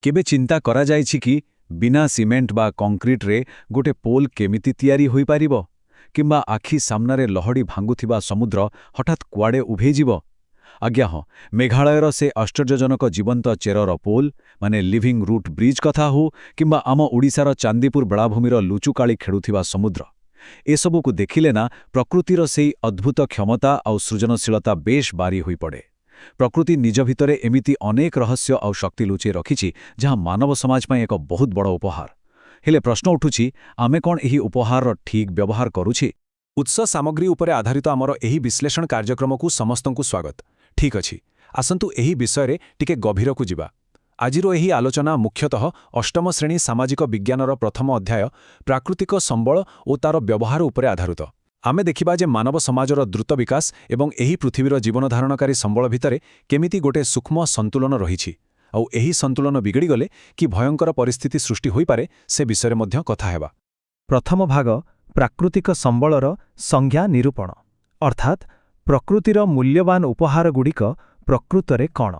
केबे चिंता करा जायछि कि बिना सीमेंट बा कंक्रीट रे गोटे पोल केमिति तयारी होई पारिबो किंबा आखि सामनारे लहड़ी भांगुथिबा समुद्र हठात कुआडे उभे जीवो। आज्ञा हाँ, मेघालयर से आश्चर्यजनक जीवंत चेरर पोल माने लिविंग रूट ब्रिज कथा हो किंबा आम ओडिशार चांदीपुर बेलाभूमिर लुचुकाळी खेळुथिबा समुद्र, एसबुकु देखिले ना प्रकृतिर सेई अद्भुत क्षमता आउ सृजनशीलता बेश बारी होई पड़े। प्रकृति निज भितरे एमिति अनेक रहस्य आउ शक्ति लुचि रखिछि जहाँ मानव समाज ପାଇଁ एक बहुत बड़ उपहार। हेले प्रश्न उठुछि, आमे कौन एही उपहार ठीक व्यवहार करुछि? उत्स सामग्री उपरे आधारित आमर एही विश्लेषण कार्यक्रमकु समस्तंकु स्वागत। ठीक अछि, आसंतु एही विषयरे टिके गभीरकु जिबा। आजिरो एही आलोचना मुख्यतः अष्टम श्रेणी सामाजिक विज्ञानर प्रथम अध्याय प्राकृतिक संबल ओ तार व्यवहार उपरे आधारित। आमे देखिबा जे मानव समाजर द्रुत विकास एवं एही पृथ्वीर जीवन धारणकारी संबल भितरे केमिति गोटे सूक्ष्म संतुलन रहिछि आउ एही संतुलन बिगड़ी गले कि भयंकर परिस्थिति सृष्टि होई पारे से विषय मध्य कथा हेबा। प्रथम भाग प्राकृतिक संबलर संज्ञा निरूपण, अर्थात प्रकृतिर मूल्यवान उपहारगुड़िक प्रकृतरे कण।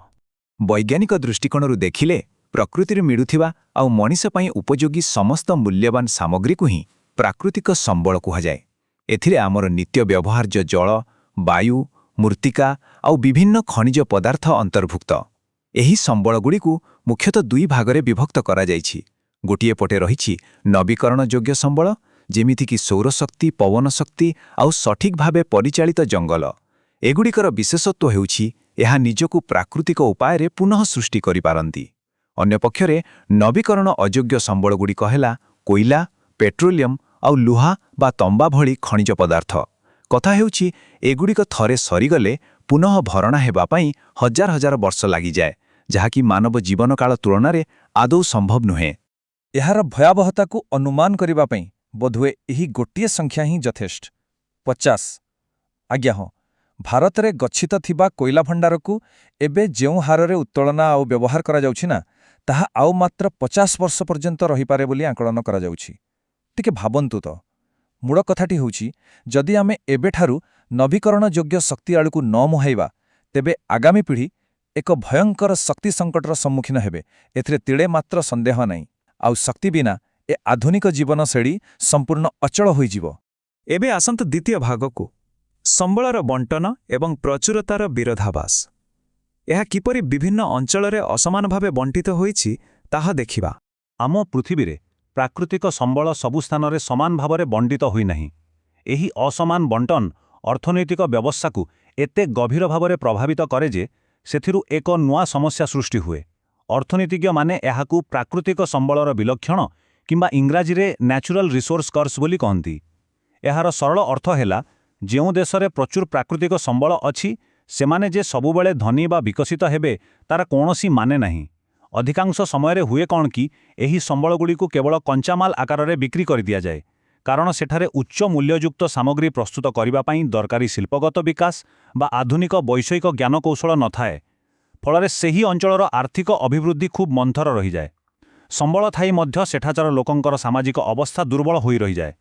वैज्ञानिक दृष्टिकोणरू देखिले प्रकृतिर मिलुथिबा आउ मनिष पई उपयोगी समस्त मूल्यवान सामग्री को ही प्राकृतिक संबल कुहाजाए। एथिरे आमर नित्य व्यवहार्य जल, वायु, मूर्तिका आउ विभिन्न खनिज पदार्थ अंतर्भुक्त। एही संबलगुड़िकु मुख्यतः दुई भागरे विभक्त करा जाइछि। गोटिए पटे रहिछि नवीकरण योग्य संबल, जेमितिकि सौरशक्ति, पवन शक्ति आउ सठिक भावे परिचालित जंगल। एगुड़िकर विशेषत्व हेउछि एहा निजकु प्राकृतिक उपाୟରେ पुनः सृष्टि करिपारନ୍ତି। अन्य पक्षरे नवीकरण अयोग्य संबलगुड़िक हेला कोइला, पेट्रोलियम आउ लुहा बा तंबा भଳି खनिज पदार्थ। कथा हेउछि एगुड़िक थरे सरीगले पुनः भरणा हेबा पई हजार हजार वर्ष लागि जाए, जाहाकि मानव जीवन काल तुलनारे आदौ संभव नुहे। एहार भयावहताकु अनुमान करिबा पई बोधुए एही गोटिए संख्या ही यथेष्ट, 50। आज्ञा हाँ, भारत रे गच्छित थिबा कोइला भंडारकु एबे जेउ हाररे उत्तोलना आउ व्यवहार करा जाउछि ना, ताहा आउ मात्र 50 वर्ष पर्यंत रही पारे बोली आकलन करा जाउछि। टिके भाबंतु तो, मूल कथाटी होउछि जदि आमे एबेठारु नवीकरण योग्य शक्ति आड़कु न मुहाइबा, तेबे आगामी पीढ़ी एक भयंकर शक्ति संकटर सम्मुखीन हेबे, एथिरे तिळे मात्र संदेह नाही। आउ शक्ति बिना ए आधुनिक जीवन शैली संपूर्ण अचल होइजिवो। एबे आसंत द्वितीय भागकु संबलर बंटन एवं प्रचुरतार विरोधाभास। एहा किपरि विभिन्न अंचलरे असमान भावे बंटित होइछि ताहा देखिबा। आम पृथिवीरे प्राकृतिक संबल सबु स्थानरे समान भावरे बंटित होई नाही। एही असमान बंटन अर्थनैतिक व्यवस्थाकु एते गभीर भावरे प्रभावित करे जे सेथिरु एक नुआ समस्या सृष्टि हुए। अर्थनीतिज्ञ माने एहाकु प्राकृतिक संबलर विलक्षण किंबा इंग्राजीरे न्याचुरल रिसोर्स कर्स बोली कहंती। एहार सरल अर्थ हेला जेउ देशरे प्रचुर प्राकृतिक संबल अछि सेमाने जे सबुबेले धनी बा विकसित हेबे तार कोनोसी माने नाही। अधिकांश समयरे हुए कौन कि एही संबलगुड़िकु केवल कंचामाल आकाररे बिक्री कर दिया जाए, कारण सेठारे उच्च मूल्ययुक्त सामग्री प्रस्तुत करिबा पई दरकारी शिल्पगत विकास बा आधुनिक वैषयिक ज्ञानकौशल नथाए। फलरे सेही अंचलर आर्थिक अभिवृद्धि खूब मंथर रही जाए। संबल थाई मध्य सेठाचार लोकंकर सामाजिक अवस्था दुर्बल होई रही जाए।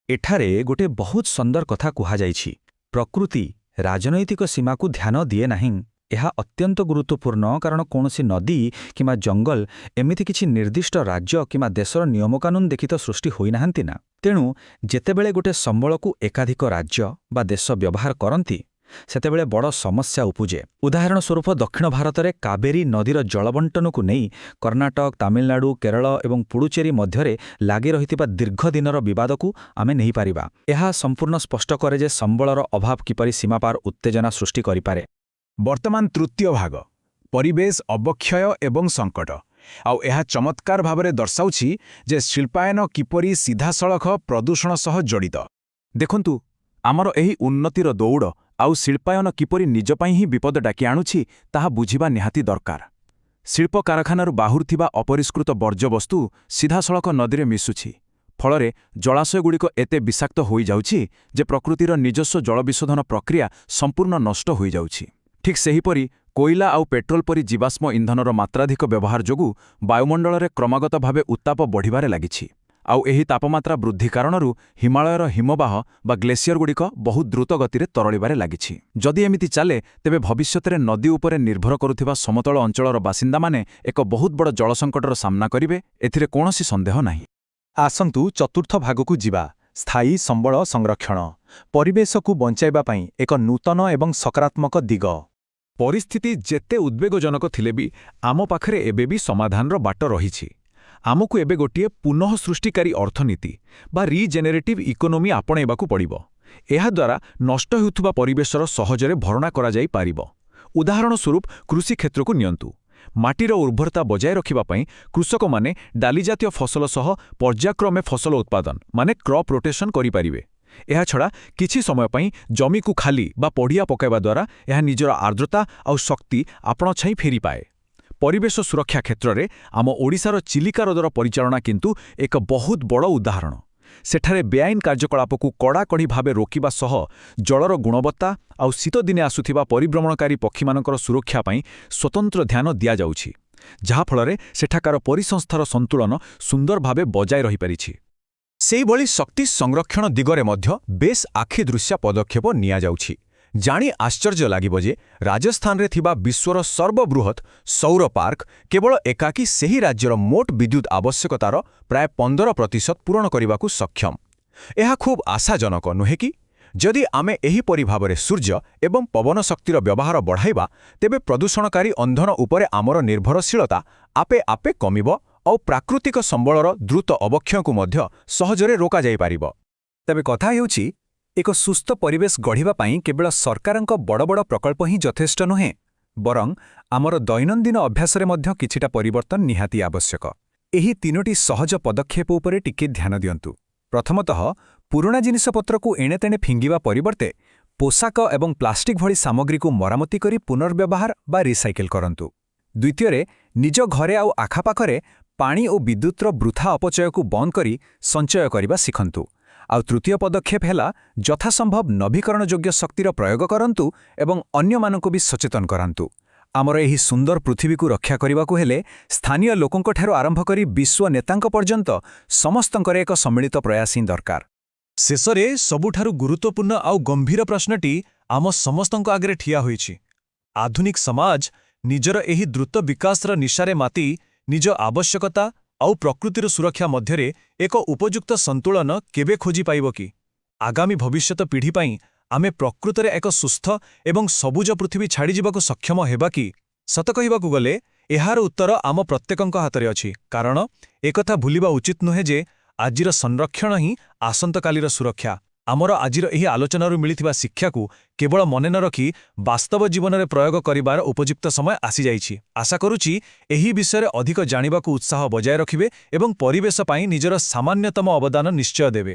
एठारे गोटे बहुत सुंदर कथा कुहा जाइछि। प्रकृति राजनैतिक सीमा को ध्यान दिए नहीं। यह अत्यंत गुरुत्वपूर्ण, कारण कौनसी नदी किंवा जंगल एमिति किछि निर्दिष्ट राज्य किंवा देशर नियम कानून देखि तो सृष्टि होई नाहंती ना। तेणु जेतेबेले गोटे संबल को एकाधिक राज्य बा देश व्यवहार करती सेतेबेले बड़ समस्या उपुजे। उदाहरण स्वरूप दक्षिण भारत में कावेरी नदीर जलबंटन को नहीं कर्णाटक, तामिलनाडु, केरल एवं पुडुचेरी मध्यरे लागि रहितिबा दीर्घ दिनर विवाद को आमे नहीं पारिबा। यह संपूर्ण स्पष्ट करे जे संबलर अभाव किपरि सीमापार उत्तेजना सृष्टि करिपारे। वर्तमान तृतीय भाग परिवेश अवक्षय एवं संकट आउ एहा चमत्कार भावरे दर्शाउछि जे शिल्पायन किपरि सीधासळख प्रदूषण सह जड़ित। देखंतु आमर एही उन्नतिर दौड़ आउ शिल्पायन किपरि निज पई ही विपद डाकी आणुछि ताहा बुझिबा निहाती दरकार। शिल्प कारखानारू बाहुरुथिबा अपरिष्कृत वर्ज्यवस्तु सीधासळख नदीरे मिशुछि। फलरे जलाशयगुड़िक एते विषाक्त होई जाउछि जे प्रकृतिर निजस्व जलविशोधन प्रक्रिया संपूर्ण नष्ट होई जाउछि। ठीक सेहीपरि कोइला आउ पेट्रोल परि जीवाश्म इंधनर मात्राधिक व्यवहार जोगु वायुमंडल रे क्रमागत भावे उत्ताप बढ़िबारे लागिछि। ଆଉ ଏହି ତାପମାତ୍ରା ବୃଦ୍ଧି କାରଣରୁ ହିମାଳୟର ହିମବାହ ବା ଗ୍ଲେସିୟରଗୁଡ଼ିକ ବହୁତ ଦ୍ରୁତ ଗତିରେ ତରଳିବାରେ ଲାଗିଛି। ଯଦି ଏମିତି ଚାଲେ ତେବେ ଭବିଷ୍ୟତରେ ନଦୀ ଉପରେ ନିର୍ଭର କରୁଥିବା ସମତଳ ଅଞ୍ଚଳର ବାସିନ୍ଦାମାନେ ଏକ ବହୁତ ବଡ଼ ଜଳସଙ୍କଟର ସାମ୍ନା କରିବେ, ଏଥିରେ କୌଣସି ସନ୍ଦେହ ନାହିଁ। ଆସନ୍ତୁ ଚତୁର୍ଥ ଭାଗକୁ ଯିବା, ସ୍ଥାୟୀ ସମ୍ବଳ ସଂରକ୍ଷଣ, ପରିବେଶକୁ ବଞ୍ଚାଇବା ପାଇଁ ଏକ ନୂତନ ଏବଂ ସକାରାତ୍ମକ ଦିଗ। ପରିସ୍ଥିତି ଯେତେ ଉଦ୍ବେଗଜନକ ଥିଲେ ବି ଆମ ପାଖରେ ଏବେ ବି ସମାଧାନର ବାଟ ରହିଛି। ଆମକୁ ଏବେ ଗୋଟିଏ ପୁନଃସୃଷ୍ଟିକାରୀ ଅର୍ଥନୀତି ବା ରିଜେନେରେଟିଭ୍ ଇକୋନୋମି ଆପଣେଇବାକୁ ପଡ଼ିବ। ଏହାଦ୍ୱାରା ନଷ୍ଟ ହେଉଥିବା ପରିବେଶର ସହଜରେ ଭରଣା କରାଯାଇପାରିବ। ଉଦାହରଣ ସ୍ୱରୂପ କୃଷି କ୍ଷେତ୍ରକୁ ନିଅନ୍ତୁ। ମାଟିର ଉର୍ବରତା ବଜାୟ ରଖିବା ପାଇଁ କୃଷକମାନେ ଡାଲିଜାତୀୟ ଫସଲ ସହ ପର୍ଯ୍ୟାୟକ୍ରମେ ଫସଲ ଉତ୍ପାଦନ ମାନେ କ୍ରପ୍ ରୋଟେସନ୍ କରିପାରିବେ। ଏହାଛଡ଼ା କିଛି ସମୟ ପାଇଁ ଜମିକୁ ଖାଲି ବା ପଡ଼ିଆ ପକାଇବା ଦ୍ୱାରା ଏହା ନିଜର ଆର୍ଦ୍ରତା ଆଉ ଶକ୍ତି ଆପଣାଛାଏଁ ଫେରିପାଏ। ପରିବେଶ ସୁରକ୍ଷା କ୍ଷେତ୍ରରେ ଆମ ଓଡ଼ିଶାର ଚିଲିକା ହ୍ରଦର ପରିଚାଳନା କିନ୍ତୁ ଏକ ବହୁତ ବଡ଼ ଉଦାହରଣ। ସେଠାରେ ବେଆଇନ କାର୍ଯ୍ୟକଳାପକୁ କଡ଼ାକଡ଼ି ଭାବେ ରୋକିବା ସହ ଜଳର ଗୁଣବତ୍ତା ଆଉ ଶୀତଦିନେ ଆସୁଥିବା ପରିଭ୍ରମଣକାରୀ ପକ୍ଷୀମାନଙ୍କର ସୁରକ୍ଷା ପାଇଁ ସ୍ୱତନ୍ତ୍ର ଧ୍ୟାନ ଦିଆଯାଉଛି, ଯାହାଫଳରେ ସେଠାକାର ପରିସଂସ୍ଥାର ସନ୍ତୁଳନ ସୁନ୍ଦର ଭାବେ ବଜାୟ ରହିପାରିଛି। ସେହିଭଳି ଶକ୍ତି ସଂରକ୍ଷଣ ଦିଗରେ ମଧ୍ୟ ବେଶ୍ ଆଖିଦୃଶ୍ୟ ପଦକ୍ଷେପ ନିଆଯାଉଛି। ଜାଣି ଆଶ୍ଚର୍ଯ୍ୟ ଲାଗିବ ଯେ ରାଜସ୍ଥାନରେ ଥିବା ବିଶ୍ୱର ସର୍ବବୃହତ୍ ସୌର ପାର୍କ କେବଳ ଏକାକୀ ସେହି ରାଜ୍ୟର ମୋଟ ବିଦ୍ୟୁତ୍ ଆବଶ୍ୟକତାର ପ୍ରାୟ 15% ପୂରଣ କରିବାକୁ ସକ୍ଷମ। ଏହା ଖୁବ୍ ଆଶାଜନକ ନୁହେଁ କି? ଯଦି ଆମେ ଏହିପରି ଭାବରେ ସୂର୍ଯ୍ୟ ଏବଂ ପବନ ଶକ୍ତିର ବ୍ୟବହାର ବଢ଼ାଇବା, ତେବେ ପ୍ରଦୂଷଣକାରୀ ଇନ୍ଧନ ଉପରେ ଆମର ନିର୍ଭରଶୀଳତା ଆପେ ଆପେ କମିବ ଆଉ ପ୍ରାକୃତିକ ସମ୍ବଳର ଦ୍ରୁତ ଅବକ୍ଷୟକୁ ମଧ୍ୟ ସହଜରେ ରୋକାଯାଇପାରିବ। ତେବେ କଥା ହେଉଛି, ଏକ ସୁସ୍ଥ ପରିବେଶ ଗଢ଼ିବା ପାଇଁ କେବଳ ସରକାରଙ୍କ ବଡ଼ ବଡ଼ ପ୍ରକଳ୍ପ ହିଁ ଯଥେଷ୍ଟ ନୁହେଁ, ବରଂ ଆମର ଦୈନନ୍ଦିନ ଅଭ୍ୟାସରେ ମଧ୍ୟ କିଛିଟା ପରିବର୍ତ୍ତନ ନିହାତି ଆବଶ୍ୟକ। ଏହି 3ଟି ସହଜ ପଦକ୍ଷେପ ଉପରେ ଟିକେ ଧ୍ୟାନ ଦିଅନ୍ତୁ। ପ୍ରଥମତଃ, ପୁରୁଣା ଜିନିଷପତ୍ରକୁ ଏଣେତେଣେ ଫିଙ୍ଗିବା ପରିବର୍ତ୍ତେ ପୋଷାକ ଏବଂ ପ୍ଲାଷ୍ଟିକ୍ ଭଳି ସାମଗ୍ରୀକୁ ମରାମତି କରି ପୁନର୍ବ୍ୟବହାର ବା ରିସାଇକେଲ୍ କରନ୍ତୁ। ଦ୍ୱିତୀୟରେ, ନିଜ ଘରେ ଆଉ ଆଖାପାଖରେ ପାଣି ଓ ବିଦ୍ୟୁତର ବୃଥା ଅପଚୟକୁ ବନ୍ଦ କରି ସଞ୍ଚୟ କରିବା ଶିଖନ୍ତୁ। ଆଉ ତୃତୀୟ ପଦକ୍ଷେପ ହେଲା ଯଥାସମ୍ଭବ ନବୀକରଣଯୋଗ୍ୟ ଶକ୍ତିର ପ୍ରୟୋଗ କରନ୍ତୁ ଏବଂ ଅନ୍ୟମାନଙ୍କୁ ବି ସଚେତନ କରାନ୍ତୁ। ଆମର ଏହି ସୁନ୍ଦର ପୃଥିବୀକୁ ରକ୍ଷା କରିବାକୁ ହେଲେ ସ୍ଥାନୀୟ ଲୋକଙ୍କଠାରୁ ଆରମ୍ଭ କରି ବିଶ୍ୱ ନେତାଙ୍କ ପର୍ଯ୍ୟନ୍ତ ସମସ୍ତଙ୍କର ଏକ ସମ୍ମିଳିତ ପ୍ରୟାସ ହିଁ ଦରକାର। ଶେଷରେ ସବୁଠାରୁ ଗୁରୁତ୍ୱପୂର୍ଣ୍ଣ ଆଉ ଗମ୍ଭୀର ପ୍ରଶ୍ନଟି ଆମ ସମସ୍ତଙ୍କ ଆଗରେ ଠିଆ ହୋଇଛି। ଆଧୁନିକ ସମାଜ ନିଜର ଏହି ଦ୍ରୁତ ବିକାଶର ନିଶାରେ ମାତି ନିଜ ଆବଶ୍ୟକତା ଆଉ ପ୍ରକୃତିର ସୁରକ୍ଷା ମଧ୍ୟରେ ଏକ ଉପଯୁକ୍ତ ସନ୍ତୁଳନ କେବେ ଖୋଜି ପାଇବ କି? ଆଗାମୀ ଭବିଷ୍ୟତ ପିଢ଼ି ପାଇଁ ଆମେ ପ୍ରକୃତରେ ଏକ ସୁସ୍ଥ ଏବଂ ସବୁଜ ପୃଥିବୀ ଛାଡ଼ିଯିବାକୁ ସକ୍ଷମ ହେବା କି? ସତ କହିବାକୁ ଗଲେ ଏହାର ଉତ୍ତର ଆମ ପ୍ରତ୍ୟେକଙ୍କ ହାତରେ ଅଛି, କାରଣ ଏକଥା ଭୁଲିବା ଉଚିତ ନୁହେଁ ଯେ ଆଜିର ସଂରକ୍ଷଣ ହିଁ ଆସନ୍ତାକାଲିର ସୁରକ୍ଷା। ଆମର ଆଜିର ଏହି ଆଲୋଚନାରୁ ମିଳିଥିବା ଶିକ୍ଷାକୁ କେବଳ ମନେ ନ ରଖି ବାସ୍ତବ ଜୀବନରେ ପ୍ରୟୋଗ କରିବାର ଉପଯୁକ୍ତ ସମୟ ଆସିଯାଇଛି। ଆଶା କରୁଛି ଏହି ବିଷୟରେ ଅଧିକ ଜାଣିବାକୁ ଉତ୍ସାହ ବଜାୟ ରଖିବେ ଏବଂ ପରିବେଶ ପାଇଁ ନିଜର ସାମାନ୍ୟତମ ଅବଦାନ ନିଶ୍ଚୟ ଦେବେ।